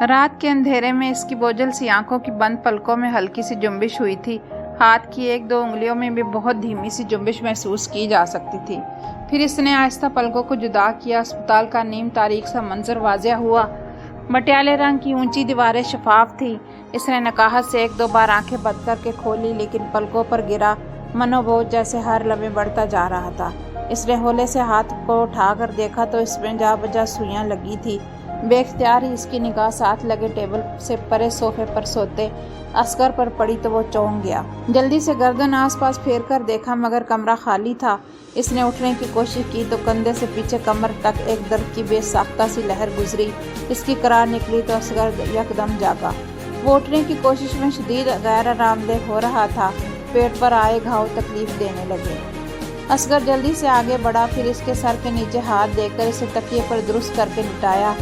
رات کے اندھیرے میں اس کی بوجھل سی آنکھوں کی بند پلکوں میں ہلکی سی جنبش ہوئی تھی۔ ہاتھ کی ایک دو انگلیوں میں بھی بہت دھیمی سی جنبش محسوس کی جا سکتی تھی۔ پھر اس نے آہستہ پلکوں کو جدا کیا۔ اسپتال کا نیم تاریک سا منظر واضح ہوا۔ مٹیالے رنگ کی اونچی دیواریں شفاف تھی۔ اس نے نکاہت سے ایک دو بار آنکھیں بند کر کے کھولی، لیکن پلکوں پر گرا منوبوجھ جیسے ہر لمحے بڑھتا جا رہا تھا۔ اس نے ہولے سے ہاتھ کو اٹھا کر دیکھا تو اس میں جا بجا سوئیاں لگی تھی۔ بے اختیار ہی اس کی نگاہ ساتھ لگے ٹیبل سے پرے صوفے پر سوتے اصغر پر پڑی تو وہ چونک گیا۔ جلدی سے گردن آس پاس پھیر کر دیکھا مگر کمرہ خالی تھا۔ اس نے اٹھنے کی کوشش کی تو کندھے سے پیچھے کمر تک ایک درد کی بے ساختہ سی لہر گزری۔ اس کی کرار نکلی تو اصغر یکدم جاگا۔ وہ اٹھنے کی کوشش میں شدید غیر آرام دہ ہو رہا تھا۔ پیٹ پر آئے گھاؤ تکلیف دینے لگے۔ اصغر جلدی سے آگے بڑھا، پھر اس کے سر کے نیچے ہاتھ دے کر اسے تکیے پر درست کر کے لٹایا۔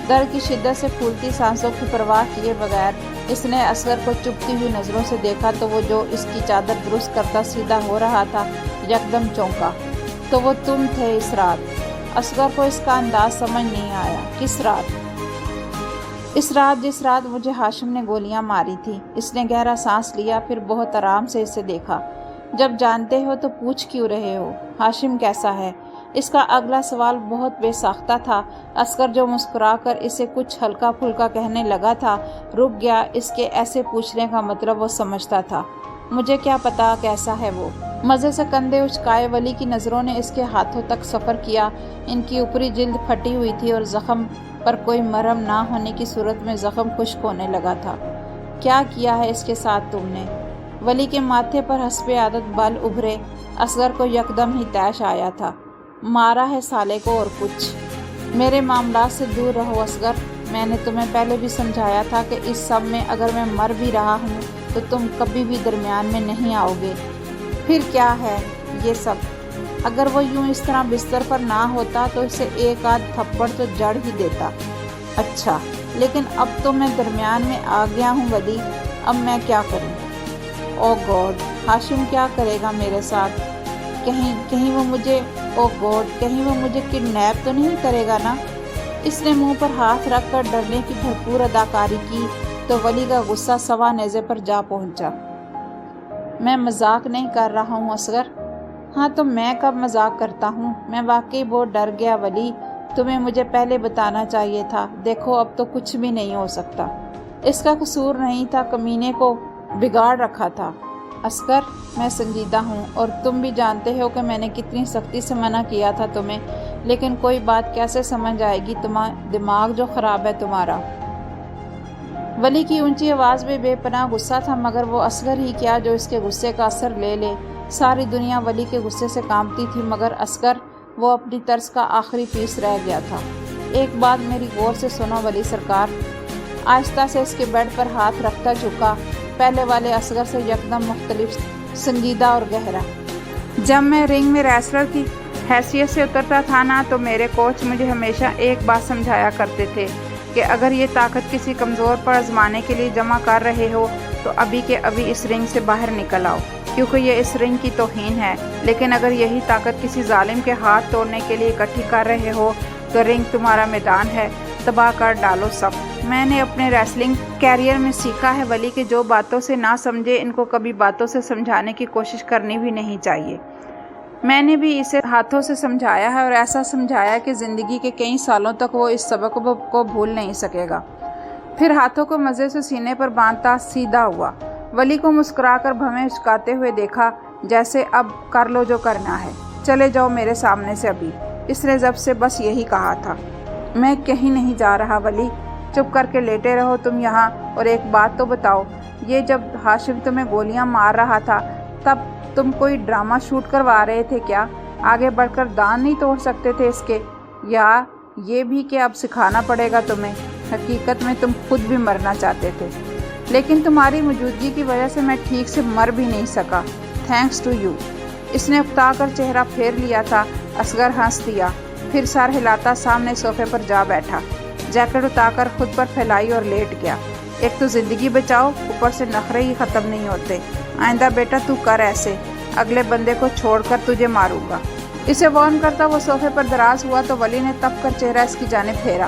درد کی شدت سے پھولتی سانسوں کی پرواہ کیے بغیر اس نے اصغر کو چبھتی ہوئی نظروں سے دیکھا تو وہ جو اس کی چادر درست کرتا سیدھا ہو رہا تھا یکدم چونکا۔ تو وہ تم تھے اس رات۔ اصغر کو اس کا انداز سمجھ نہیں آیا۔ کس رات؟ اس رات جس رات مجھے ہاشم نے گولیاں ماری تھی۔ اس نے گہرا سانس لیا، پھر بہت آرام سے اسے دیکھا۔ جب جانتے ہو تو پوچھ کیوں رہے ہو؟ ہاشم کیسا ہے؟ اس کا اگلا سوال بہت بے ساختہ تھا۔ اصغر جو مسکرا کر اسے کچھ ہلکا پھلکا کہنے لگا تھا رک گیا۔ اس کے ایسے پوچھنے کا مطلب وہ سمجھتا تھا۔ مجھے کیا پتا کیسا ہے وہ؟ مزے سے کندھے اچکائے ولی کی نظروں نے اس کے ہاتھوں تک سفر کیا۔ ان کی اوپری جلد پھٹی ہوئی تھی اور زخم پر کوئی مرہم نہ ہونے کی صورت میں زخم خشک ہونے لگا تھا۔ کیا کیا ہے اس کے ساتھ تم نے؟ ولی کے ماتھے پر حسب عادت بال ابھرے۔ اصغر کو یکدم ہی طیش آیا تھا۔ مارا ہے سالے کو اور کچھ۔ میرے معاملات سے دور رہو اصغر۔ میں نے تمہیں پہلے بھی سمجھایا تھا کہ اس سب میں اگر میں مر بھی رہا ہوں تو تم کبھی بھی درمیان میں نہیں آؤ گے۔ پھر کیا ہے یہ سب؟ اگر وہ یوں اس طرح بستر پر نہ ہوتا تو اسے ایک آدھ تھپڑ تو جڑ ہی دیتا۔ اچھا، لیکن اب تو میں درمیان میں آ گیا ہوں ولی، اب میں کیا کروں؟ او گاڈ، ہاشم کیا کرے گا میرے ساتھ؟ کہیں وہ مجھے کہیں وہ مجھے کڈنیپ تو نہیں کرے گا نا؟ اس نے منہ پر ہاتھ رکھ کر ڈرنے کی بھرپور اداکاری کی تو ولی کا غصہ سوا نیزے پر جا پہنچا۔ میں مذاق نہیں کر رہا ہوں اصغر۔ ہاں تو میں کب مذاق کرتا ہوں؟ میں واقعی بہت ڈر گیا ولی، تمہیں مجھے پہلے بتانا چاہیے تھا۔ دیکھو اب تو کچھ بھی نہیں ہو سکتا۔ اس کا قصور نہیں تھا، کمینے کو بگاڑ رکھا تھا۔ اصغر، میں سنجیدہ ہوں اور تم بھی جانتے ہو کہ میں نے کتنی سختی سے منع کیا تھا تمہیں، لیکن کوئی بات کیسے سمجھ آئے گی؟ دماغ جو خراب ہے تمہارا۔ ولی کی اونچی آواز میں بے پناہ غصہ تھا، مگر وہ اصغر ہی کیا جو اس کے غصے کا اثر لے لے۔ ساری دنیا ولی کے غصے سے کانپتی تھی، مگر اصغر وہ اپنی طرز کا آخری پیس رہ گیا تھا۔ ایک بات میری غور سے سنو ولی سرکار۔ آہستہ سے اس کے بیڈ پر ہاتھ رکھتا جھکا، پہلے والے اصغر سے یکدم مختلف، سنجیدہ اور گہرا۔ جب میں رنگ میں ریسلر کی حیثیت سے اترتا تھا نا تو میرے کوچ مجھے ہمیشہ ایک بات سمجھایا کرتے تھے کہ اگر یہ طاقت کسی کمزور پر آزمانے کے لیے جمع کر رہے ہو تو ابھی کے ابھی اس رنگ سے باہر نکل آؤ، کیونکہ یہ اس رنگ کی توہین ہے۔ لیکن اگر یہی طاقت کسی ظالم کے ہاتھ توڑنے کے لیے اکٹھی کر رہے ہو تو رنگ تمہارا میدان ہے، تباہ کر ڈالو سب۔ میں نے اپنے ریسلنگ کیریئر میں سیکھا ہے ولی کہ جو باتوں سے نہ سمجھے ان کو کبھی باتوں سے سمجھانے کی کوشش کرنی بھی نہیں چاہیے۔ میں نے بھی اسے ہاتھوں سے سمجھایا ہے اور ایسا سمجھایا کہ زندگی کے کئی سالوں تک وہ اس سبق کو بھول نہیں سکے گا۔ پھر ہاتھوں کو مزے سے سینے پر باندھتا سیدھا ہوا، ولی کو مسکرا کر بھویں اچکاتے ہوئے دیکھا، جیسے اب کر لو جو کرنا ہے، چلے جاؤ میرے سامنے سے ابھی۔ اس نے ضبط سے بس یہی کہا تھا۔ میں کہیں نہیں جا رہا ولی، چپ کر کے لیٹے رہو تم یہاں۔ اور ایک بات تو بتاؤ، یہ جب ہاشم تمہیں گولیاں مار رہا تھا تب تم کوئی ڈرامہ شوٹ کروا رہے تھے کیا؟ آگے بڑھ کر دان نہیں توڑ سکتے تھے اس کے؟ یا یہ بھی کہ اب سکھانا پڑے گا تمہیں؟ حقیقت میں تم خود بھی مرنا چاہتے تھے، لیکن تمہاری موجودگی کی وجہ سے میں ٹھیک سے مر بھی نہیں سکا۔ Thanks to you. اس نے اکتا کر چہرہ پھیر لیا تھا۔ اصغر ہنس دیا، پھر سر ہلاتا سامنے صوفے پر جا بیٹھا، جیکٹ اتار کر خود پر پھیلائی اور لیٹ گیا۔ ایک تو زندگی بچاؤ، اوپر سے نخرے ہی ختم نہیں ہوتے۔ آئندہ بیٹا تو کر ایسے، اگلے بندے کو چھوڑ کر تجھے ماروں گا۔ اسے وارن کرتا وہ صوفے پر دراز ہوا تو ولی نے تپ کر چہرہ اس کی جانب پھیرا۔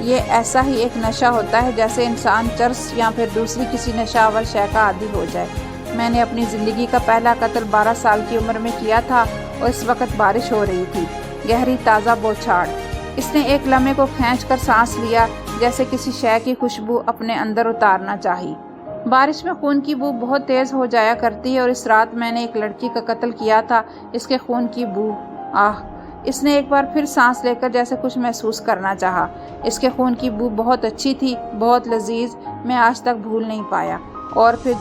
یہ ایسا ہی ایک نشہ ہوتا ہے جیسے انسان چرس یا پھر دوسری کسی نشہ آور شے کا عادی ہو جائے۔ میں نے اپنی زندگی کا پہلا قتل 12 سال کی عمر میں کیا تھا اور اس وقت بارش ہو رہی تھی، گہری تازہ بوچھاڑ۔ اس نے ایک لمحے کو کھینچ کر سانس لیا، جیسے کسی شے کی خوشبو اپنے اندر اتارنا چاہی۔ بارش میں خون کی بو بہت تیز ہو جایا کرتی ہے اور اس رات میں نے ایک لڑکی کا قتل کیا تھا، اس کے خون کی بو۔ آہ! اس نے ایک بار پھر سانس لے کر جیسے کچھ محسوس کرنا چاہا۔ اس کے خون کی بو بہت اچھی تھی، بہت لذیذ، میں آج تک بھول نہیں پایا۔ اور پھر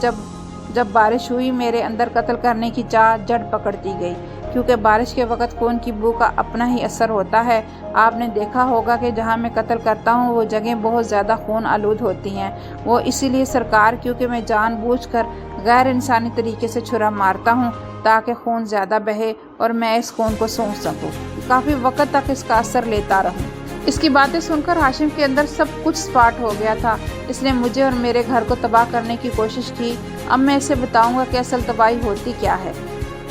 جب بارش ہوئی میرے اندر قتل کرنے کی چاہ جڑ پکڑتی گئی، کیونکہ بارش کے وقت خون کی بو کا اپنا ہی اثر ہوتا ہے۔ آپ نے دیکھا ہوگا کہ جہاں میں قتل کرتا ہوں وہ جگہیں بہت زیادہ خون آلود ہوتی ہیں۔ وہ اسی لیے سرکار، کیونکہ میں جان بوجھ کر غیر انسانی طریقے سے چھرا مارتا ہوں تاکہ خون زیادہ بہے اور میں اس خون کو سونچ سکوں، کافی وقت تک اس کا اثر لیتا رہوں۔ اس کی باتیں سن کر ہاشم کے اندر سب کچھ سپاٹ ہو گیا تھا۔ اس نے مجھے اور میرے گھر کو تباہ کرنے کی کوشش کی۔ اب میں اسے بتاؤں گا کہ اصل تباہی ہوتی کیا ہے۔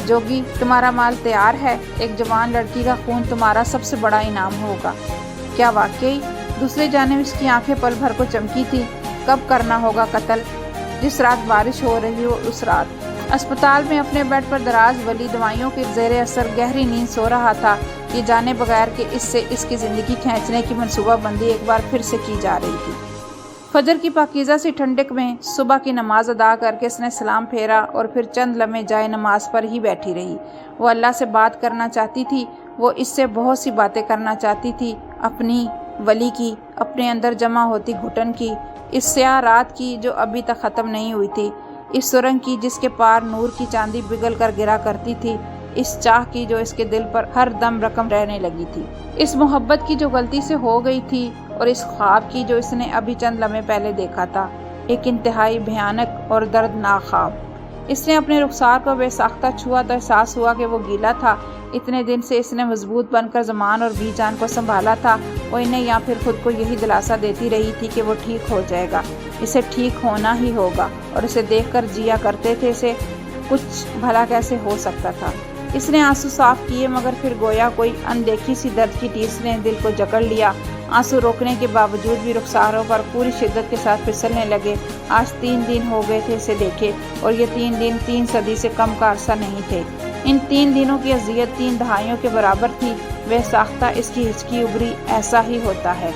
جوگی، تمہارا مال تیار ہے، ایک جوان لڑکی کا خون تمہارا سب سے بڑا انعام ہوگا۔ کیا واقعی؟ دوسری جانب اس کی آنکھیں پل بھر کو چمکی تھی۔ کب کرنا ہوگا قتل؟ جس رات بارش ہو رہی ہو اس رات۔ اسپتال میں اپنے بیڈ پر دراز ولی دوائیوں کے زیر اثر گہری نیند سو رہا تھا، یہ جانے بغیر کہ اس سے اس کی زندگی کھینچنے کی منصوبہ بندی ایک بار پھر سے کی جا رہی تھی۔ فجر کی پاکیزہ سی ٹھنڈک میں صبح کی نماز ادا کر کے اس نے سلام پھیرا اور پھر چند لمحے جائے نماز پر ہی بیٹھی رہی۔ وہ اللہ سے بات کرنا چاہتی تھی، وہ اس سے بہت سی باتیں کرنا چاہتی تھی، اپنی، ولی کی، اپنے اندر جمع ہوتی گھٹن کی، اس سیاہ رات کی جو ابھی تک ختم نہیں ہوئی تھی، اس سرنگ کی جس کے پار نور کی چاندی پگھل کر گرا کرتی تھی، اس چاہ کی جو اس کے دل پر ہر دم رقم رہنے لگی تھی، اس محبت کی جو غلطی سے ہو گئی تھی اور اس خواب کی جو اس نے ابھی چند لمحے پہلے دیکھا تھا، ایک انتہائی بھیانک اور دردناک خواب۔ اس نے اپنے رخسار کو بے ساختہ چھوا تو احساس ہوا کہ وہ گیلا تھا۔ اتنے دن سے اس نے مضبوط بن کر زمان اور بی جان کو سنبھالا تھا، وہ انہیں یا پھر خود کو یہی دلاسا دیتی رہی تھی کہ وہ ٹھیک ہو جائے گا، اسے ٹھیک ہونا ہی ہوگا، اور اسے دیکھ کر جیا کرتے تھے، اسے کچھ بھلا کیسے ہو سکتا تھا۔ اس نے آنسو صاف کیے مگر پھر گویا کوئی اندیکھی سی درد کی ٹیس نے دل کو جکڑ لیا۔ آنسو روکنے کے باوجود بھی رخساروں پر پوری شدت کے ساتھ پھسلنے لگے۔ آج 3 دن ہو گئے تھے اسے دیکھے، اور یہ 3 دن 3 صدی سے کم کا عرصہ نہیں تھے۔ ان 3 دنوں کی اذیت 3 دہائیوں کے برابر تھی۔ بے ساختہ اس کی ہچکی ابری، ایسا ہی ہوتا ہے۔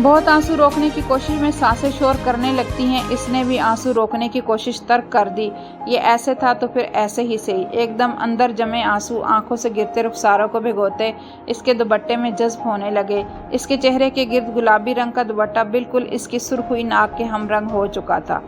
بہت آنسو روکنے کی کوشش میں سانسیں شور کرنے لگتی ہیں، اس نے بھی آنسو روکنے کی کوشش ترک کر دی۔ یہ ایسے تھا تو پھر ایسے ہی صحیح۔ ایک دم اندر جمے آنسو آنکھوں سے گرتے رخساروں کو بھگوتے اس کے دوپٹے میں جذب ہونے لگے۔ اس کے چہرے کے گرد گلابی رنگ کا دوپٹہ بالکل اس کی سرخ ہوئی ناک کے ہم رنگ ہو چکا تھا۔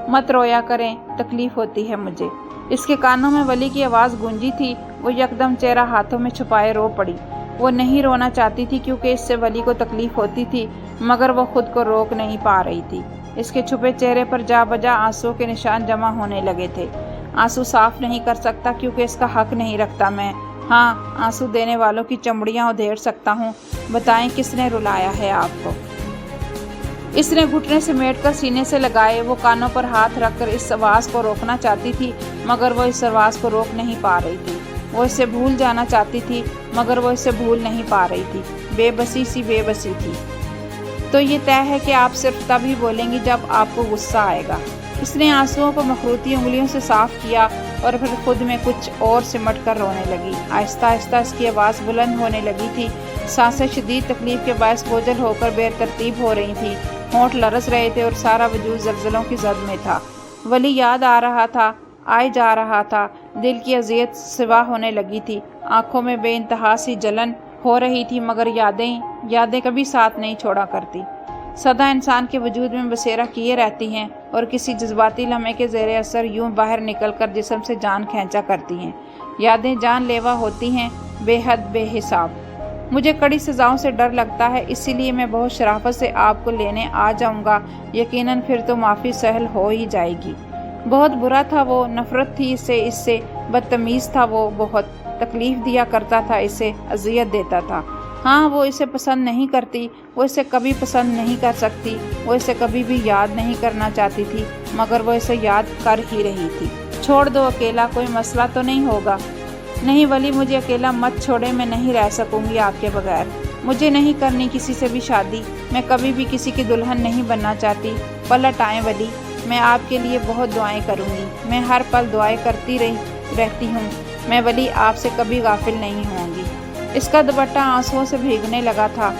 مت رویا کریں، تکلیف ہوتی ہے مجھے۔ اس کے کانوں میں ولی کی آواز گونجی تھی۔ وہ یکدم چہرہ ہاتھوں میں چھپائے رو پڑی۔ وہ نہیں رونا چاہتی تھی کیونکہ اس سے ولی کو تکلیف ہوتی تھی، مگر وہ خود کو روک نہیں پا رہی تھی۔ اس کے چھپے چہرے پر جا بجا آنسو کے نشان جمع ہونے لگے تھے۔ آنسو صاف نہیں کر سکتا کیونکہ اس کا حق نہیں رکھتا میں۔ ہاں، آنسو دینے والوں کی چمڑیاں ادھیڑ سکتا ہوں۔ بتائیں کس نے رلایا ہے آپ کو؟ اس نے گھٹنے سمیٹ کر سینے سے لگائے۔ وہ کانوں پر ہاتھ رکھ کر اس آواز کو روکنا چاہتی تھی، مگر وہ اس آواز کو روک نہیں پا رہی تھی۔ وہ اسے بھول جانا چاہتی تھی، مگر وہ اسے بھول نہیں پا رہی تھی۔ بے بسی سی بے بسی تھی۔ تو یہ طے ہے کہ آپ صرف تب ہی بولیں گی جب آپ کو غصہ آئے گا۔ اس نے آنسوؤں کو مخروطی انگلیوں سے صاف کیا اور پھر خود میں کچھ اور سمٹ کر رونے لگی۔ آہستہ آہستہ اس کی آواز بلند ہونے لگی تھی۔ سانسیں شدید تکلیف کے باعث بوجھل ہو کر بے ترتیب ہو رہی تھیں، ہونٹ لرز رہے تھے اور سارا وجود زلزلوں کی زد میں تھا۔ ولی یاد آ رہا تھا، آئے جا رہا تھا۔ دل کی اذیت سوا ہونے لگی تھی، آنکھوں میں بے انتہا سی جلن ہو رہی تھی، مگر یادیں کبھی ساتھ نہیں چھوڑا کرتی۔ سدا انسان کے وجود میں بسیرا کیے رہتی ہیں اور کسی جذباتی لمحے کے زیر اثر یوں باہر نکل کر جسم سے جان کھینچا کرتی ہیں۔ یادیں جان لیوا ہوتی ہیں، بے حد بے حساب۔ مجھے کڑی سزاؤں سے ڈر لگتا ہے، اسی لیے میں بہت شرافت سے آپ کو لینے آ جاؤں گا۔ یقیناً پھر تو معافی سہل ہو ہی جائے گی۔ بہت برا تھا وہ، نفرت تھی اس سے بدتمیز تھا وہ، بہت تکلیف دیا کرتا تھا اسے، اذیت دیتا تھا۔ ہاں، وہ اسے پسند نہیں کرتی، وہ اسے کبھی پسند نہیں کر سکتی، وہ اسے کبھی بھی یاد نہیں کرنا چاہتی تھی، مگر وہ اسے یاد کر ہی رہی تھی۔ چھوڑ دو اکیلا، کوئی مسئلہ تو نہیں ہوگا؟ نہیں ولی، مجھے اکیلا مت چھوڑے، میں نہیں رہ سکوں گی آپ کے بغیر۔ مجھے نہیں کرنی کسی سے بھی شادی، میں کبھی بھی کسی کی دلہن نہیں بننا چاہتی۔ پلٹ آئیں ولی، میں آپ کے لیے بہت دعائیں کروں گی۔ میں ہر پل دعائیں کرتی رہتی ہوں۔ میں ولی آپ سے کبھی غافل نہیں ہوں گی۔ اس کا دوپٹہ آنسوؤں سے بھیگنے لگا تھا۔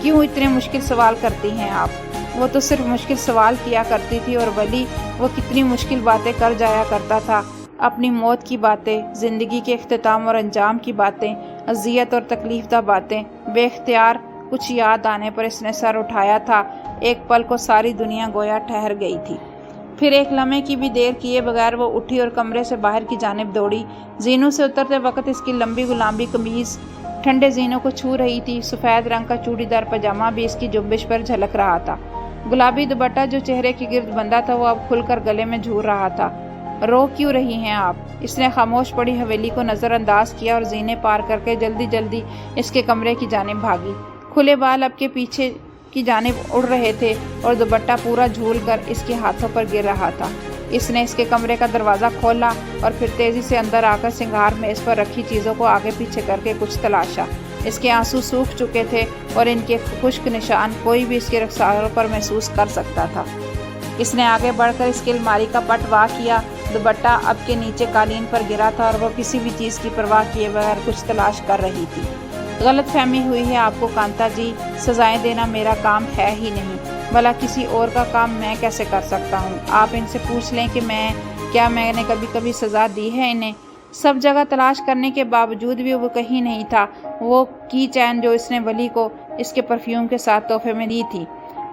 کیوں اتنے مشکل سوال کرتی ہیں آپ؟ وہ تو صرف مشکل سوال کیا کرتی تھی اور ولی وہ کتنی مشکل باتیں کر جایا کرتا تھا۔ اپنی موت کی باتیں، زندگی کے اختتام اور انجام کی باتیں، اذیت اور تکلیف دہ باتیں۔ بے اختیار کچھ یاد آنے پر اس نے سر اٹھایا تھا۔ ایک پل کو ساری دنیا گویا ٹھہر گئی تھی۔ پھر ایک لمحے کی بھی دیر کیے بغیر وہ اٹھی اور کمرے سے باہر کی جانب دوڑی۔ زینوں سے اترتے وقت اس کی لمبی گلابی قمیض ٹھنڈے زینوں کو چھو رہی تھی۔ سفید رنگ کا چوڑی دار پاجامہ بھی اس کی جنبش پر جھلک رہا تھا۔ گلابی دوپٹہ جو چہرے کے گرد بندھا تھا وہ اب کھل کر گلے میں جھول رہا تھا۔ رو کیوں رہی ہیں آپ؟ اس نے خاموش پڑی حویلی کو نظر انداز کیا اور زینے پار کر کے جلدی جلدی اس کے کمرے کی جانب بھاگی۔ کھلے بال اب کے پیچھے کی جانب اڑ رہے تھے اور دوپٹہ پورا جھول کر اس کے ہاتھوں پر گر رہا تھا۔ اس نے اس کے کمرے کا دروازہ کھولا اور پھر تیزی سے اندر آ کر سنگھار میں اس پر رکھی چیزوں کو آگے پیچھے کر کے کچھ تلاشا۔ اس کے آنسو سوکھ چکے تھے اور ان کے خشک نشان کوئی بھی اس کے رخساروں پر محسوس کر سکتا تھا۔ اس نے آگے بڑھ کر اس کی الماری کا پٹ واہ کیا۔ دوپٹہ اب کے نیچے قالین پر گرا تھا اور وہ کسی بھی چیز کی پرواہ کیے بغیر کچھ تلاش کر رہی تھی۔ غلط فہمی ہوئی ہے آپ کو کانتا جی، سزائیں دینا میرا کام ہے ہی نہیں، بھلا کسی اور کا کام میں کیسے کر سکتا ہوں؟ آپ ان سے پوچھ لیں کہ کیا میں نے کبھی سزا دی ہے انہیں؟ سب جگہ تلاش کرنے کے باوجود بھی وہ کہیں نہیں تھا۔ وہ کی چین جو اس نے ولی کو اس کے پرفیوم کے ساتھ تحفے میں دی تھی،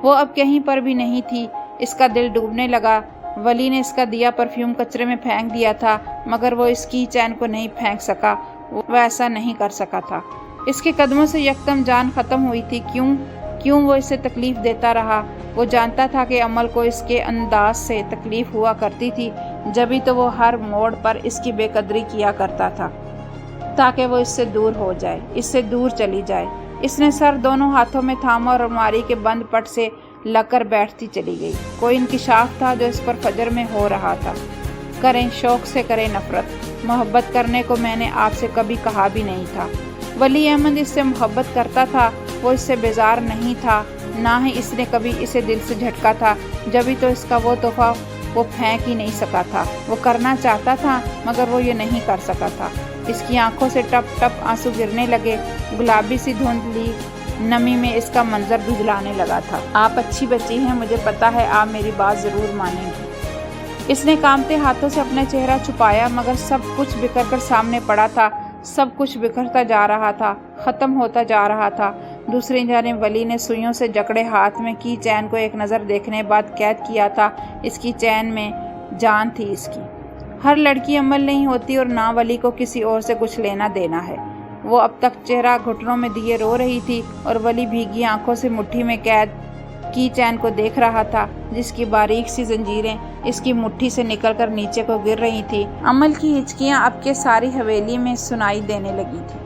وہ اب کہیں پر بھی نہیں تھی۔ اس کا دل ڈوبنے لگا۔ ولی نے اس کا دیا پرفیوم کچرے میں پھینک دیا تھا مگر وہ اس کی چین کو نہیں پھینک سکا۔ وہ ایسا نہیں کر سکا تھا۔ اس کے قدموں سے یکدم جان ختم ہوئی تھی۔ کیوں وہ اسے تکلیف دیتا رہا؟ وہ جانتا تھا کہ عمل کو اس کے انداز سے تکلیف ہوا کرتی تھی، جبھی تو وہ ہر موڑ پر اس کی بے قدری کیا کرتا تھا تاکہ وہ اس سے دور ہو جائے، اس سے دور چلی جائے۔ اس نے سر دونوں ہاتھوں میں تھاما اور الماری کے بند پٹ سے لگ کر بیٹھتی چلی گئی۔ کوئی انکشاف تھا جو اس پر فجر میں ہو رہا تھا۔ کریں شوق سے کریں نفرت، محبت کرنے کو میں نے آپ سے کبھی کہا بھی نہیں تھا۔ ولی احمد اس سے محبت کرتا تھا، وہ اس سے بیزار نہیں تھا، نہ ہی اس نے کبھی اسے دل سے جھٹکا تھا، جبھی تو اس کا وہ تحفہ وہ پھینک ہی نہیں سکا تھا۔ وہ کرنا چاہتا تھا مگر وہ یہ نہیں کر سکا تھا۔ اس کی آنکھوں سے ٹپ ٹپ آنسو گرنے لگے۔ گلابی سی دھندلی نمی میں اس کا منظر دھندلانے لگا تھا۔ آپ اچھی بچی ہیں، مجھے پتا ہے آپ میری بات ضرور مانیں گی۔ اس نے کانپتے ہاتھوں سے اپنا چہرہ چھپایا مگر سب کچھ بکھر کر سامنے پڑا تھا۔ سب کچھ بکھرتا جا رہا تھا، ختم ہوتا جا رہا تھا۔ دوسری جانب ولی نے سوئیوں سے جکڑے ہاتھ میں کی چین کو ایک نظر دیکھنے بعد قید کیا تھا۔ اس کی چین میں جان تھی اس کی۔ ہر لڑکی عمل نہیں ہوتی اور نہ ولی کو کسی اور سے کچھ لینا دینا ہے۔ وہ اب تک چہرہ گھٹنوں میں دیے رو رہی تھی اور ولی بھیگی آنکھوں سے مٹھی میں قید کی چین کو دیکھ رہا تھا جس کی باریک سی زنجیریں اس کی مٹھی سے نکل کر نیچے کو گر رہی تھی۔ عمل کی ہچکیاں اب کے ساری حویلی میں سنائی دینے لگی تھی۔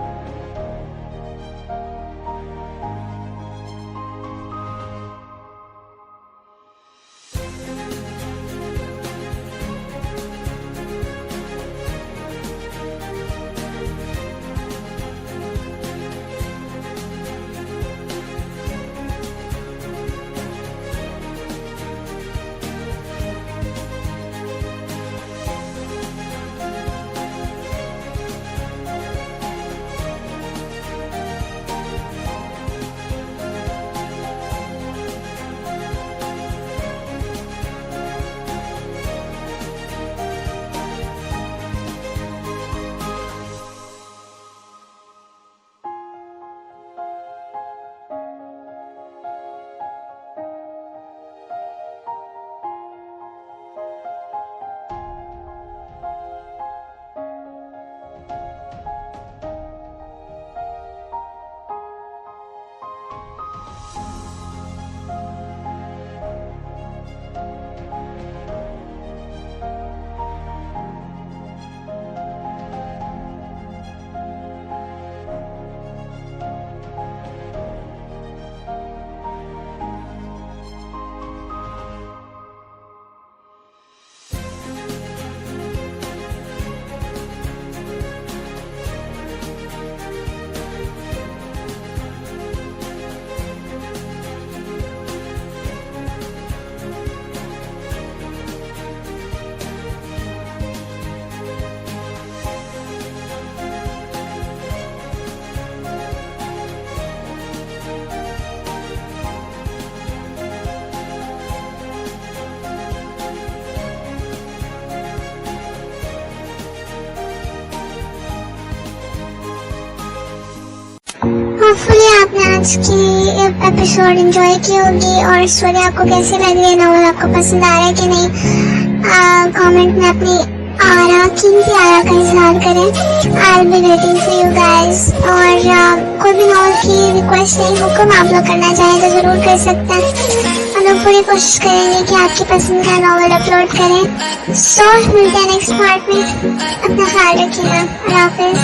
ہوپفلی آپ نے آج کی ایپیسوڈ انجوائے کی ہوگی، اور اسٹوری آپ کو کیسی لگ رہی ہے، ناول آپ کو پسند آ رہا ہے کہ نہیں، کامنٹ میں اپنی قیمتی آرا کا اظہار کریں. I'll be waiting for you guys. اور کوئی بھی ناول کی ریکویسٹ نہیں، حکم آپ لوگ کرنا چاہیں تو ضرور کر سکتے ہیں. ہم لوگ پوری کوشش کریں گے کہ آپ کی پسند کا ناول اپلوڈ کریں. سو ملتے ہیں نیکسٹ پارٹ میں. اپنا خیال رکھیے گا. اللہ حافظ.